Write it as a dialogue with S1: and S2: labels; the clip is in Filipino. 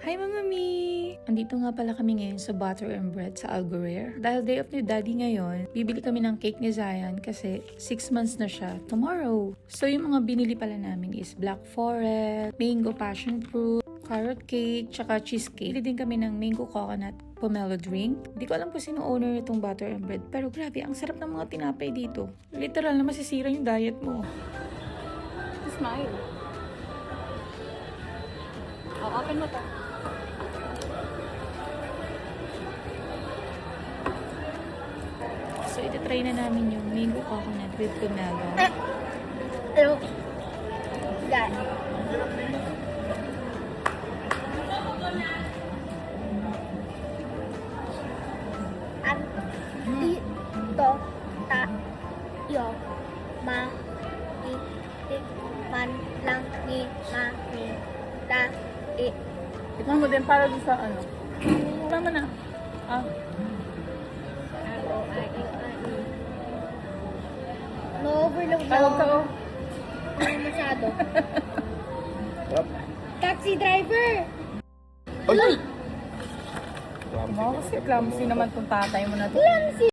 S1: Hi mga mi! Andito nga pala kami ngayon sa Butter and Bread sa Algorare. Dahil day off ni Daddy ngayon, bibili kami ng cake ni Zion kasi 6 months na siya tomorrow. So yung mga binili pala namin is black forest, mango passion fruit, carrot cake, tsaka cheesecake. Bili din kami ng mango coconut pomelo drink. Hindi ko alam kung sino owner itong Butter and Bread, pero grabe, ang sarap ng mga tinapay dito. Literal na masisira yung diet mo.
S2: Smile. Open mo to.
S1: So, iti-try na namin yung mango coconut with pomelo.
S3: Hello. Yan. Ang dito tayo man lang ni Mami Dai.
S2: Tikman mo din para doon sa ano. Tama na.
S3: No-overload
S2: Tawag ka oh.
S3: Ano masyado? Taxi driver!
S2: Mo kasi clumsy naman tong tatay mo na to.
S3: Clumsy!